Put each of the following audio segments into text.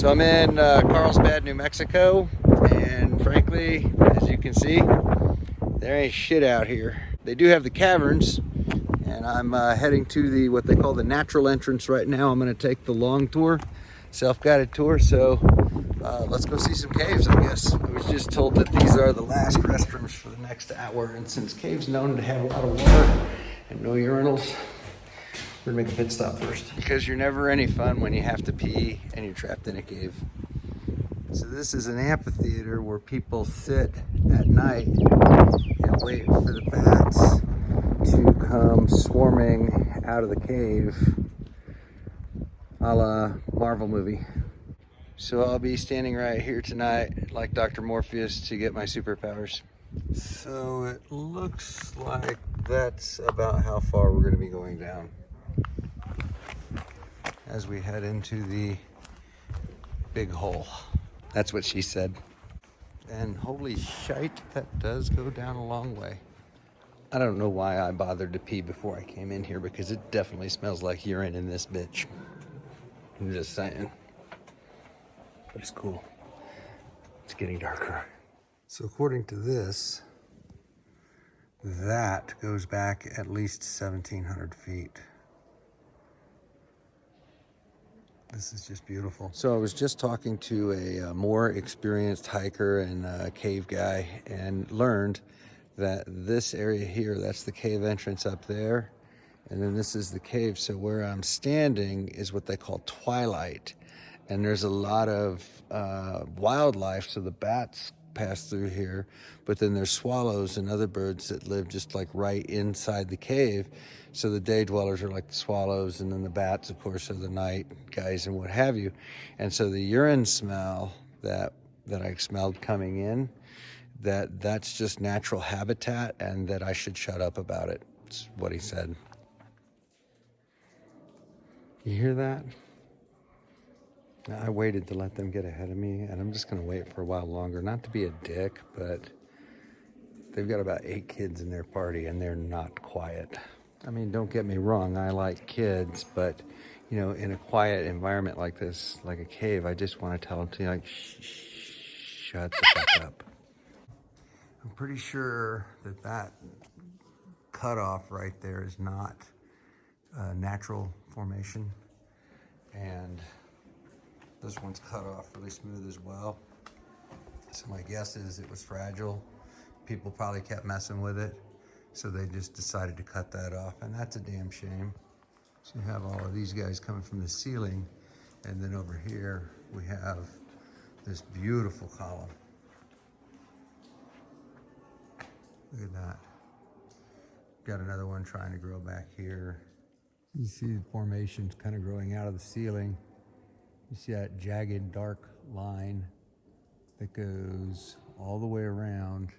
So I'm in Carlsbad, New Mexico, and frankly, as you can see, there ain't shit out here. They do have the caverns, and I'm heading to the what they call the natural entrance right now. I'm going to take the long tour, self-guided tour. So let's go see some caves, I guess. I was just told that these are the last restrooms for the next hour, and since caves known to have a lot of water and no urinals, we're gonna make a pit stop first, because you're never any fun when you have to pee and you're trapped in a cave. So this is an amphitheater where people sit at night and wait for the bats to come swarming out of the cave, a la Marvel movie. So I'll be standing right here tonight like Dr. Morpheus to get my superpowers. So it looks like that's about how far we're gonna be going down as we head into the big hole. That's what she said. And holy shite, that does go down a long way. I don't know why I bothered to pee before I came in here, because it definitely smells like urine in this bitch. I'm just saying. But it's cool. It's getting darker. So according to this, that goes back at least 1,700 feet. This is just beautiful. So I was just talking to a more experienced hiker and cave guy, and learned that this area here, that's the cave entrance up there, and then this is the cave. So where I'm standing is what they call twilight, and there's a lot of wildlife, so the bats pass through here, but then there's swallows and other birds that live just like right inside the cave. So the day dwellers are like the swallows, and then the bats, of course, are the night guys and what have you. And so the urine smell that I smelled coming in, that's just natural habitat, and that I should shut up about it. That's what he said. You hear that? I waited to let them get ahead of me, and I'm just going to wait for a while longer. Not to be a dick, but they've got about 8 kids in their party, and they're not quiet. I mean, don't get me wrong, I like kids, but, you know, in a quiet environment like this, like a cave, I just want to tell them to, like, shut the fuck up. I'm pretty sure that cutoff right there is not a natural formation, and this one's cut off really smooth as well. So my guess is it was fragile. People probably kept messing with it, so they just decided to cut that off, and that's a damn shame. So you have all of these guys coming from the ceiling, and then over here we have this beautiful column. Look at that. Got another one trying to grow back here. You see the formations kind of growing out of the ceiling. You see that jagged dark line that goes all the way around.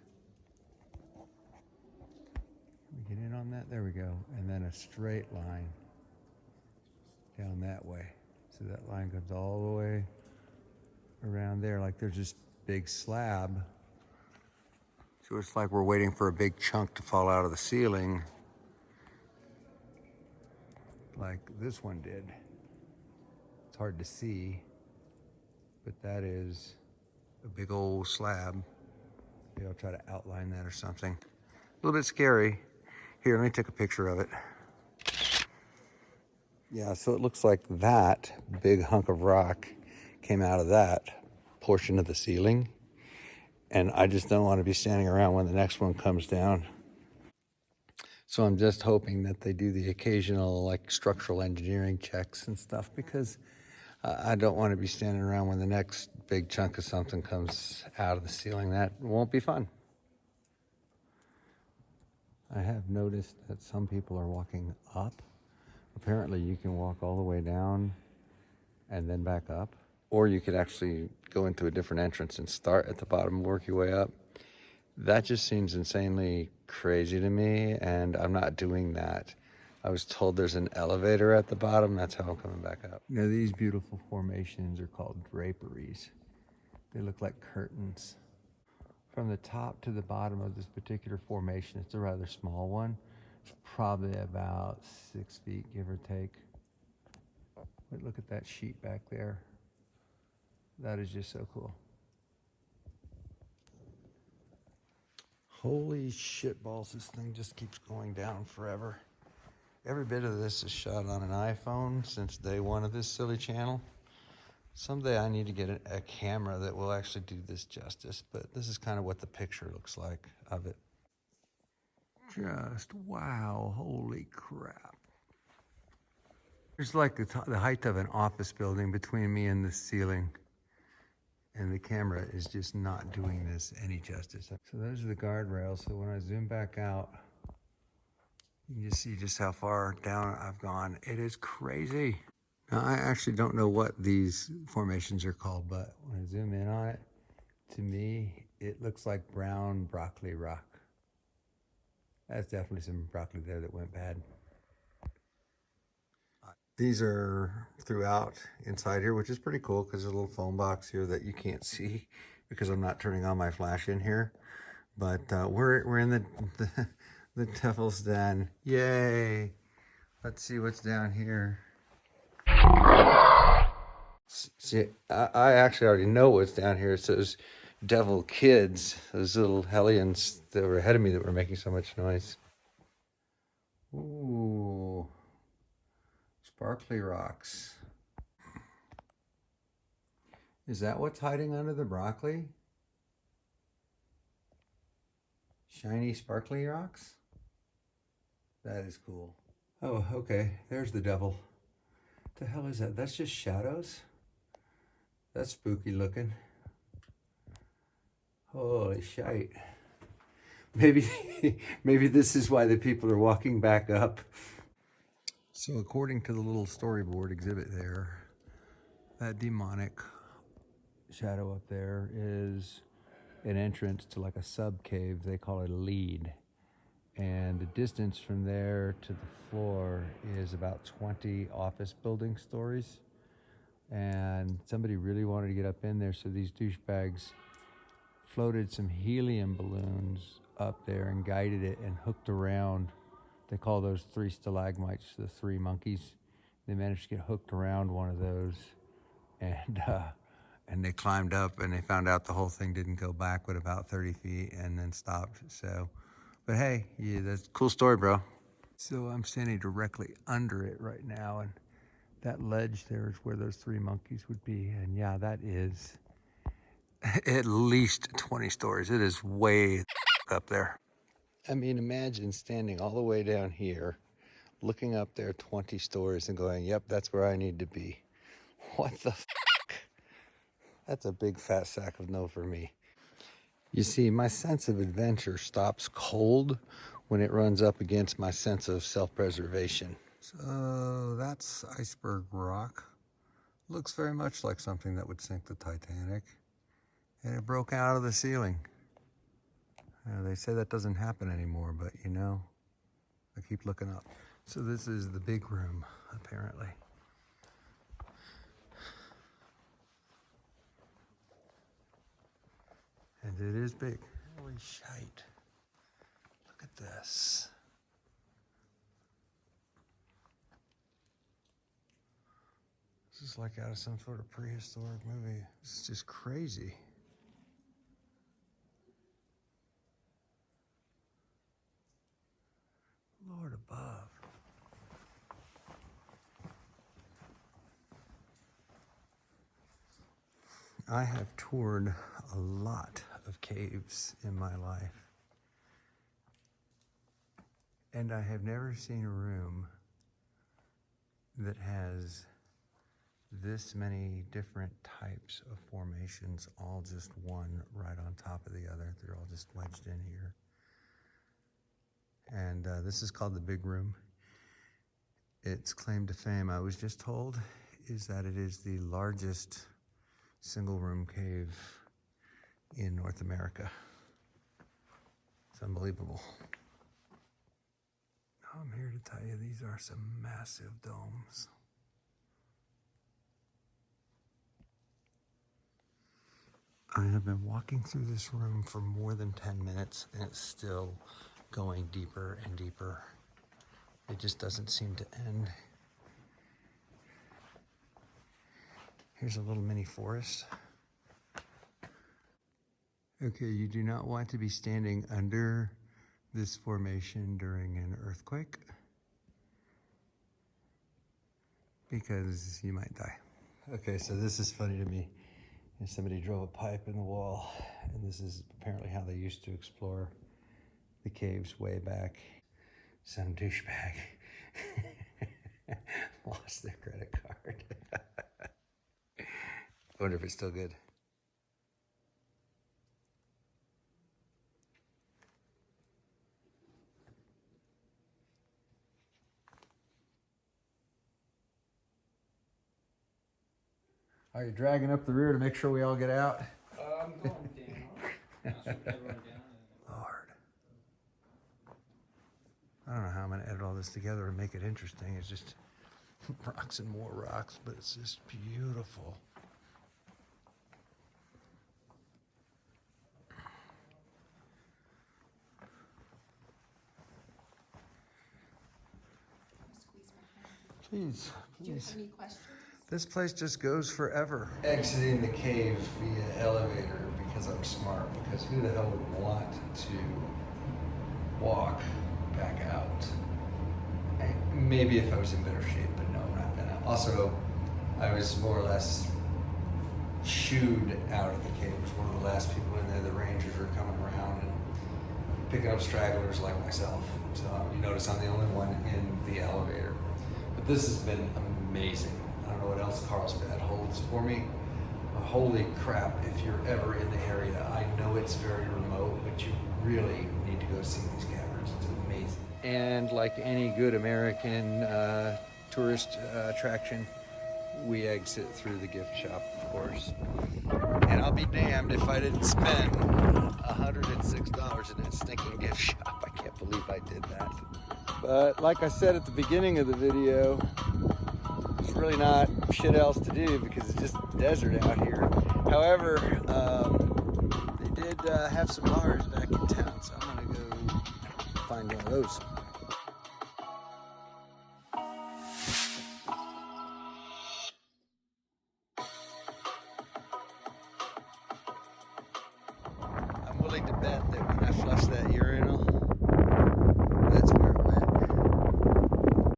Can we get in on that? There we go. And then a straight line down that way. So that line goes all the way around there, like there's this big slab. So it's like we're waiting for a big chunk to fall out of the ceiling, like this one did. It's hard to see, but that is a big old slab. Maybe I'll try to outline that or something. A little bit scary. Here, let me take a picture of it. Yeah, so it looks like that big hunk of rock came out of that portion of the ceiling. And I just don't want to be standing around when the next one comes down. So I'm just hoping that they do the occasional like structural engineering checks and stuff, because I don't want to be standing around when the next big chunk of something comes out of the ceiling. That won't be fun. I have noticed that some people are walking up. Apparently you can walk all the way down and then back up. Or you could actually go into a different entrance and start at the bottom and work your way up. That just seems insanely crazy to me, and I'm not doing that. I was told there's an elevator at the bottom. That's how I'm coming back up. Now, these beautiful formations are called draperies. They look like curtains. From the top to the bottom of this particular formation, it's a rather small one. It's probably about 6 feet, give or take. But look at that sheet back there. That is just so cool. Holy shit balls, this thing just keeps going down forever. Every bit of this is shot on an iPhone since day one of this silly channel. Someday I need to get a camera that will actually do this justice, but this is kind of what the picture looks like of it. Just wow, holy crap. There's like the height of an office building between me and the ceiling. And the camera is just not doing this any justice. So those are the guardrails. So when I zoom back out, you can just see just how far down I've gone. It is crazy. Now, I actually don't know what these formations are called, but when I zoom in on it, to me, it looks like brown broccoli rock. That's definitely some broccoli there that went bad. These are throughout inside here, which is pretty cool because there's a little phone box here that you can't see because I'm not turning on my flash in here. But we're in the Devil's Den. Yay! Let's see what's down here. See, I actually already know what's down here. It's those devil kids, those little hellions that were ahead of me that were making so much noise. Ooh, sparkly rocks. Is that what's hiding under the broccoli? Shiny, sparkly rocks? That is cool. Oh, okay. There's the devil. What the hell is that? That's just shadows? That's spooky looking. Holy shite. Maybe, maybe this is why the people are walking back up. So according to the little storyboard exhibit there, that demonic shadow up there is an entrance to like a sub cave. They call it a lead. And the distance from there to the floor is about 20 office building stories. And somebody really wanted to get up in there, so these douchebags floated some helium balloons up there and guided it and hooked around. They call those 3 stalagmites the 3 monkeys. They managed to get hooked around one of those, and they climbed up, and they found out the whole thing didn't go back but about 30 feet and then stopped. So, but hey, yeah, that's a cool story, bro. So I'm standing directly under it right now, and that ledge there is where those 3 monkeys would be. And yeah, that is at least 20 stories. It is way up there. I mean, imagine standing all the way down here, looking up there 20 stories and going, yep, that's where I need to be. What the f***? That's a big fat sack of no for me. You see, my sense of adventure stops cold when it runs up against my sense of self-preservation. So that's iceberg rock. Looks very much like something that would sink the Titanic. And it broke out of the ceiling. They say that doesn't happen anymore, but you know, I keep looking up. So this is the big room, apparently. And it is big. Holy shite. Look at this. This is like out of some sort of prehistoric movie. This is just crazy. Lord above. I have toured a lot of caves in my life, and I have never seen a room that has this many different types of formations, all just one right on top of the other. They're all just wedged in here. And this is called the big room. Its claim to fame, I was just told, is that it is the largest single room cave in North America. It's unbelievable. I'm here to tell you these are some massive domes. I have been walking through this room for more than 10 minutes and it's still going deeper and deeper. It just doesn't seem to end. Here's a little mini forest. Okay, you do not want to be standing under this formation during an earthquake because you might die. Okay, so this is funny to me. And somebody drove a pipe in the wall, and this is apparently how they used to explore the caves way back. Some douchebag lost their credit card. I wonder if it's still good. Are you dragging up the rear to make sure we all get out? I'm going down. Lord. I don't know how I'm going to edit all this together and make it interesting. It's just rocks and more rocks, but it's just beautiful. Please, please. Do you have any questions? This place just goes forever. Exiting the cave via elevator because I'm smart, because who the hell would want to walk back out? And maybe if I was in better shape, but no, I'm not gonna. Also, I was more or less shooed out of the cave. I was one of the last people in there. The rangers were coming around and picking up stragglers like myself. So you notice I'm the only one in the elevator. But this has been amazing. I don't know what else Carlsbad holds for me. But holy crap, if you're ever in the area, I know it's very remote, but you really need to go see these caverns. It's amazing. And like any good American tourist attraction, we exit through the gift shop, of course. And I'll be damned if I didn't spend $106 in that stinking gift shop. I can't believe I did that. But like I said at the beginning of the video, there's really not shit else to do because it's just desert out here. However, they did have some bars back in town, so I'm gonna go find one of those.